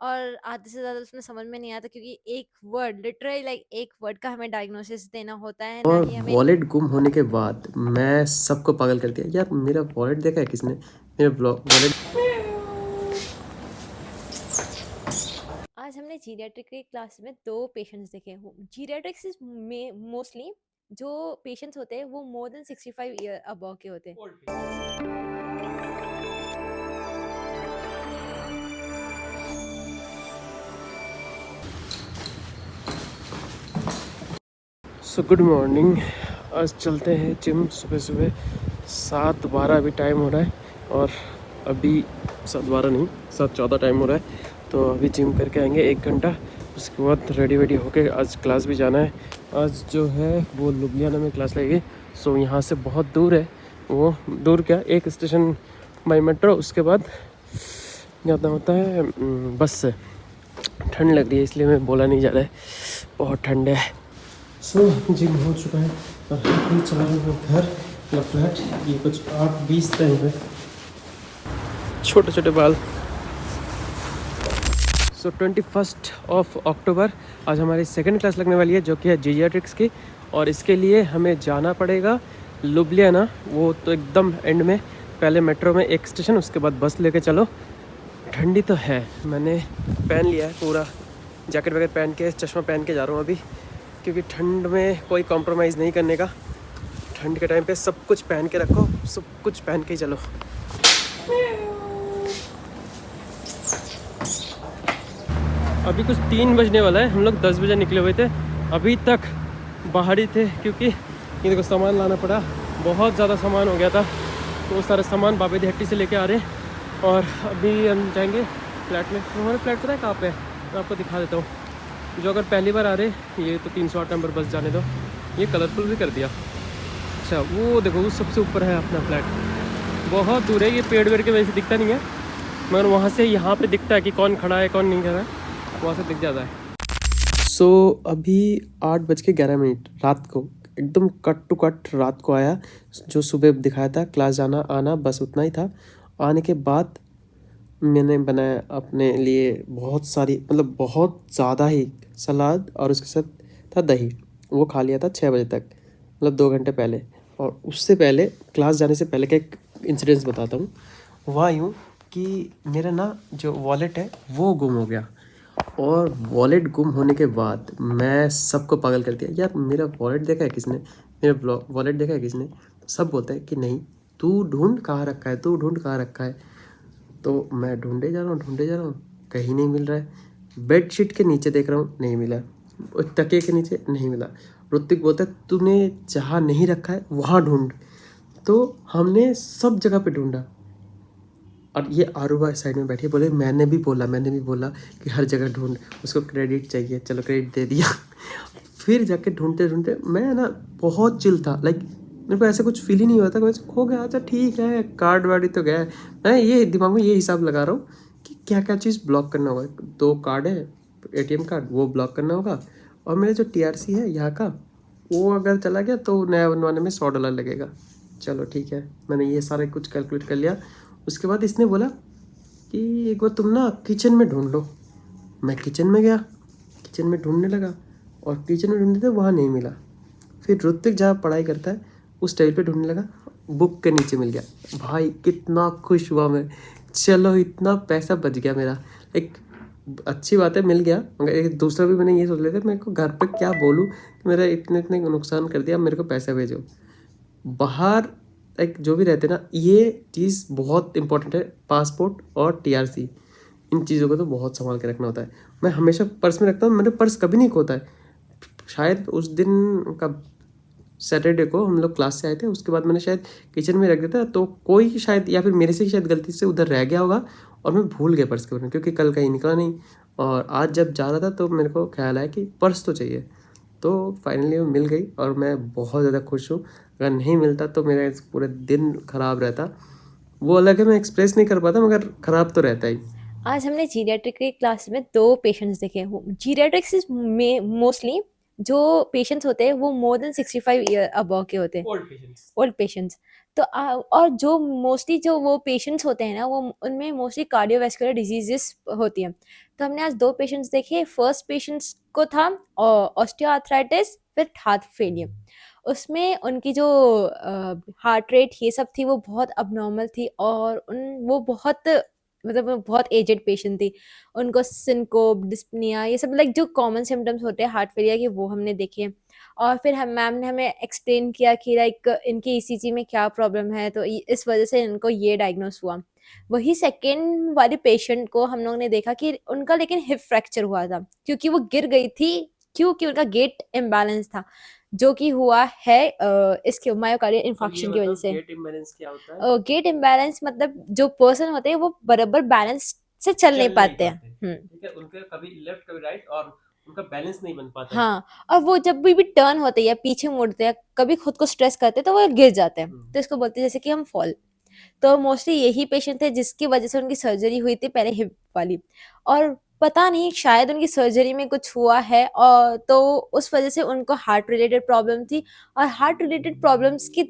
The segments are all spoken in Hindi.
और आधे से ज़्यादा उसमें समझ में नहीं आता क्योंकि एक वर्ड लिटरली लाइक एक वर्ड का हमें डायग्नोसिस देना होता है, ना और ही हमें वॉलेट गुम होने के बाद मैं सबको पागल कर दिया, यार मेरा वॉलेट देखा है किसने? मेरा वॉलेट। आज हमने जीरियाट्रिक की क्लास में 2 पेशेंट्स देखे। वो जीरियाट्रिक्स इज़ में मोस्टली जो पेशेंट्स होते हैं वो मोर देन 65 ईयर अबव के होते हैं। So good morning. आज चलते हैं जिम सुबह सुबह। 7:12 अभी टाइम हो रहा है और अभी 7:12 नहीं 7:14 टाइम हो रहा है। तो अभी जिम करके आएंगे 1 घंटा, उसके बाद रेडी वेडी होके आज क्लास भी जाना है। आज जो है वो लुधियाना में क्लास लगेगी। सो यहाँ से बहुत दूर है, वो दूर क्या, एक स्टेशन बाई मेट्रो, उसके बाद जाना होता है बस से। ठंड लग रही है इसलिए मैं बोला नहीं जा रहा है, बहुत ठंड है। सो जिम हो चुका है और फिर चला रहा हूँ घर या फ्लैट। ये कुछ 8:20 टाइम है। छोटे छोटे बाल। सो 21 अक्टूबर आज हमारी सेकंड क्लास लगने वाली है, जो कि है जीरियाट्रिक्स की। और इसके लिए हमें जाना पड़ेगा लुधियाना, वो तो एकदम एंड में। पहले मेट्रो में एक स्टेशन, उसके बाद बस लेके चलो। ठंडी तो है, मैंने पहन लिया है पूरा जैकेट वगैरह पहन के, चश्मा पहन के जा रहा हूँ अभी, क्योंकि ठंड में कोई कॉम्प्रोमाइज़ नहीं करने का। ठंड के टाइम पे सब कुछ पहन के रखो, सब कुछ पहन के ही चलो। अभी कुछ 3 बजने वाला है, हम लोग 10 बजे निकले हुए थे, अभी तक बाहर ही थे क्योंकि ये देखो सामान लाना पड़ा। बहुत ज़्यादा सामान हो गया था, तो वो सारा सामान बाबे दी हट्टी से लेके आ रहे हैं। और अभी हम जाएंगे फ्लैट में। तो हमारा फ्लैट पता है कहाँ पे है, मैं आपको दिखा देता हूँ। जो अगर पहली बार आ रहे, ये तो 308 नंबर बस जाने दो। ये कलरफुल भी कर दिया। अच्छा वो देखो, वो सबसे ऊपर है अपना फ्लैट। बहुत दूर है, ये पेड़ वेड़ के वजह से दिखता नहीं है, मगर वहाँ से यहाँ पे दिखता है कि कौन खड़ा है कौन नहीं खड़ा है, वहाँ से दिख जाता है। सो अभी 8:11 रात को, एकदम कट टू कट रात को आया। जो सुबह दिखाया था क्लास जाना आना बस उतना ही था। आने के बाद मैंने बनाया अपने लिए बहुत सारी, मतलब बहुत ज़्यादा ही सलाद, और उसके साथ था दही। वो खा लिया था 6 बजे तक, मतलब 2 घंटे पहले। और उससे पहले क्लास जाने से पहले का एक इंसिडेंस बताता हूँ। हुआ यूँ कि मेरा ना जो वॉलेट है वो गुम हो गया। और वॉलेट गुम होने के बाद मैं सबको पागल कर दिया, यार मेरा वॉलेट देखा है किसने? मेरा वॉलेट देखा है किसने? सब बोलता है कि नहीं, तू ढूंढ कहाँ रखा है, तू ढूंढ कहाँ रखा है। तो मैं ढूंढे जा रहा हूँ, ढूंढे जा रहा हूँ, कहीं नहीं मिल रहा है। बेडशीट के नीचे देख रहा हूँ, नहीं मिला। तकिए के नीचे नहीं मिला। ऋतिक बोलता है तूने जहाँ नहीं रखा है वहाँ ढूंढ। तो हमने सब जगह पे ढूंढा। और ये आरूबा साइड में बैठी है, बोले मैंने भी बोला कि हर जगह ढूंढ, उसको क्रेडिट चाहिए, चलो क्रेडिट दे दिया। फिर जाके ढूंढते ढूंढते मैं ना बहुत चिल था, लाइक मेरे को ऐसा कुछ फील ही नहीं हुआ था कि वैसे खो गया। अच्छा ठीक है, कार्ड वार्ड ही तो गया है। मैं ये दिमाग में ये हिसाब लगा रहा हूँ कि क्या क्या चीज़ ब्लॉक करना होगा। 2 कार्ड है, एटीएम कार्ड, वो ब्लॉक करना होगा। और मेरा जो टीआरसी है यहाँ का, वो अगर चला गया तो नया बनवाने में $100 लगेगा। चलो ठीक है, मैंने ये सारा कुछ कैलकुलेट कर लिया। उसके बाद इसने बोला कि एक बार तुम ना किचन में ढूंढ लो। मैं किचन में गया, किचन में ढूंढने लगा, और किचन में ढूंढते थे वहाँ नहीं मिला। फिर ऋत्विक जहाँ पढ़ाई करता है उस टेबल पे ढूंढने लगा, बुक के नीचे मिल गया। भाई कितना खुश हुआ मैं, चलो इतना पैसा बच गया मेरा। एक अच्छी बात है मिल गया, मगर एक दूसरा भी मैंने ये सोच लिया था मेरे को घर पे क्या बोलूँ कि मेरा इतने इतने नुकसान कर दिया, मेरे को पैसा भेजो। बाहर एक जो भी रहते ना, ये चीज़ बहुत इंपॉर्टेंट है, पासपोर्ट और टीआरसी। इन चीज़ों को तो बहुत संभाल के रखना होता है। मैं हमेशा पर्स में रखता हूँ, मेरे पर्स कभी नहीं खोता है। शायद उस दिन का सैटरडे को हम लोग क्लास से आए थे, उसके बाद मैंने शायद किचन में रख दिया था, तो कोई शायद या फिर मेरे से ही शायद गलती से उधर रह गया होगा, और मैं भूल गया पर्स के बारे में, क्योंकि कल कहीं निकला नहीं। और आज जब जा रहा था तो मेरे को ख्याल आया कि पर्स तो चाहिए। तो फाइनली वो मिल गई और मैं बहुत ज़्यादा खुश हूँ। अगर नहीं मिलता तो मेरा इस पूरे दिन ख़राब रहता। वो अलग है, मैं एक्सप्रेस नहीं कर पाता, मगर ख़राब तो रहता ही। आज हमने जीरियाट्रिक की क्लास में 2 पेशेंट्स देखे। वो जीरियाट्रिक्स इज़ में मोस्टली जो पेशेंट्स होते हैं वो मोर देन 65 ईयर अबव के होते हैं, ओल्ड पेशेंट्स। तो और जो मोस्टली जो वो पेशेंट्स होते हैं ना, वो उनमें मोस्टली कार्डियोवैस्कुलर डिजीजेस होती हैं। तो हमने आज 2 पेशेंट्स देखे। फर्स्ट पेशेंट्स को था ऑस्टियोआर्थराइटिस विद हार्ट फेलियर। उसमें उनकी जो हार्ट रेट ये सब थी वो बहुत अबनॉर्मल थी, और वो बहुत, मतलब वो बहुत एजेड पेशेंट थी। उनको सिनकोप, डिस्पनिया, ये सब लाइक जो कॉमन सिम्टम्स होते हैं हार्ट फेलियर के, वो हमने देखे। और फिर हम मैम ने हमें एक्सप्लेन किया कि लाइक इनके ईसीजी में क्या प्रॉब्लम है, तो इस वजह से इनको ये डायग्नोस हुआ। वही सेकेंड वाले पेशेंट को हम लोग ने देखा कि उनका लेकिन हिप फ्रैक्चर हुआ था, क्योंकि वो गिर गई थी, क्योंकि उनका गेट इम्बैलेंस था, जो कि हुआ है इसके मायोकार्डियल इन्फार्क्शन की वजह से। गेट इम्बैलेंस क्या होता है? गेट इम्बैलेंस मतलब जो पर्सन होते हैं वो बराबर बैलेंस से चल नहीं पाते हैं। ठीक है, उनके कभी लेफ्ट कभी राइट और उनका बैलेंस नहीं बन पाता है। हाँ, और वो जब भी टर्न होते हैं या पीछे मुड़ते हैं, कभी खुद को स्ट्रेस करते हैं, तो वो गिर जाते हैं। तो इसको बोलते हैं जैसे कि हम फॉल। तो मोस्टली यही पेशेंट थे जिसकी वजह से उनकी सर्जरी हुई थी पहले हिप वाली, और पता नहीं शायद उनकी सर्जरी में कुछ हुआ है, और तो उस वजह से उनको हार्ट रिलेटेड प्रॉब्लम थी। और हार्ट रिलेटेड प्रॉब्लम्स की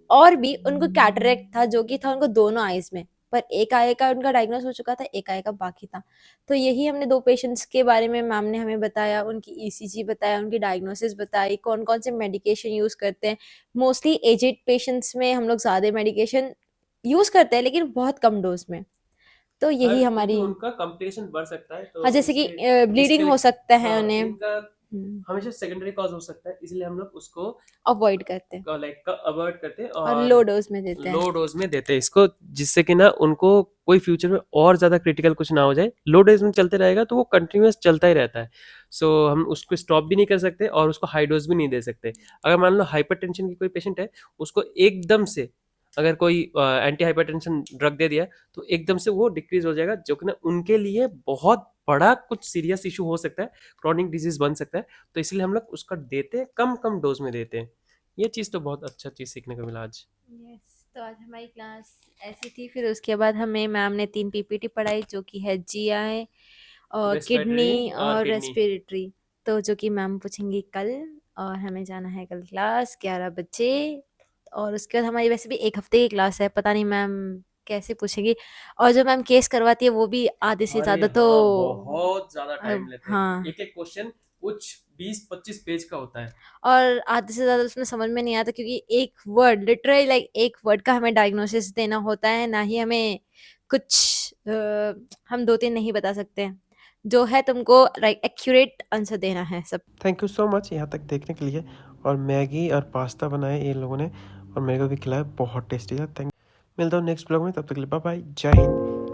और भी उनको कैटरेक्ट था, जो कि था उनको दोनों आईज में, पर एक आय का उनका डायग्नोस हो चुका था, एक आय का बाकी था। तो यही हमने 2 पेशेंट्स के बारे में मैम ने हमें बताया, उनकी ईसीजी बताया, उनकी डायग्नोसिस बताई, कौन-कौन से मेडिकेशन यूज़ करते हैं। मोस्टली एजेड पेशेंट्स में हम लोग ज़्यादा मेडिकेशन यूज़ करते हैं, लेकिन बहुत कम डोज़ में। तो यही हमारी, उनका कॉम्प्लिकेशन बढ़ सकता है, तो हाँ, जैसे कि इसलिए ब्लीडिंग इसके हो सकता है हाँ, उन्हें, इनका हमेशा सेकेंडरी कॉज हो सकता है, इसलिए हम लोग उसको अवॉइड करते हैं लाइक अवॉइड करते हैं और और लो डोज़ में देते हैं। लो डोज में देते हैं इसको, जिससे कि ना उनको कोई फ्यूचर में और ज्यादा क्रिटिकल कुछ ना हो जाए। लो डोज में चलते रहेगा तो वो कंटिन्यूअस चलता ही रहता है, सो हम उसको स्टॉप भी नहीं कर सकते और उसको हाई डोज भी नहीं दे सकते। अगर मान लो हाइपरटेंशन की कोई पेशेंट है, उसको एकदम से अगर कोई एंटी हाइपरटेंशन ड्रग दे दिया तो एकदम से वो डिक्रीज हो जाएगा, जो कि ना उनके लिए बहुत बड़ा कुछ सीरियस इशू हो सकता है, क्रॉनिक डिजीज बन सकता है। तो इसलिए हम लोग उसका देते हैं, कम कम डोज में देते हैं। ये चीज़ तो बहुत अच्छा चीज़ सीखने को मिला आज। यस, तो आज हमारी क्लास ऐसी थी। फिर उसके बाद हमें मैम ने 3 पीपीटी पढ़ाई, जो कि है जीआई और रेस्पिरेटरी किडनी और और किडनी। रेस्पिरेटरी, तो जो कि मैम पूछेंगी कल। और हमें जाना है कल क्लास 11 बजे। और उसके बाद हमारी वैसे भी 1 हफ्ते की क्लास है, पता नहीं मैम कैसे पूछेगी। और जो मैम केस करवाती है वो भी आधे से अरे ज़्यादा, हाँ, तो बहुत ज्यादा टाइम लेते हैं। हाँ, एक एक क्वेश्चन कुछ 20-25 पेज का होता है। और आधे से ज़्यादा उसमें समझ में नहीं आता, क्योंकि एक वर्ड, लिटरली लाइक एक वर्ड का हमें डायग्नोसिस देना होता है, ना ही हमें कुछ हम 2-3 नहीं बता सकते। जो है तुमको लाइक एक्यूरेट आंसर देना है सब। थैंक यू सो मच यहाँ तक देखने के लिए। और मैगी और पास्ता बनाए ये लोगों ने और मेरे को भी खिलाया, बहुत टेस्टी था। थैंक मिलता हूँ नेक्स्ट ब्लॉग में, तब तक के लिए बाय बाय, जय हिंद।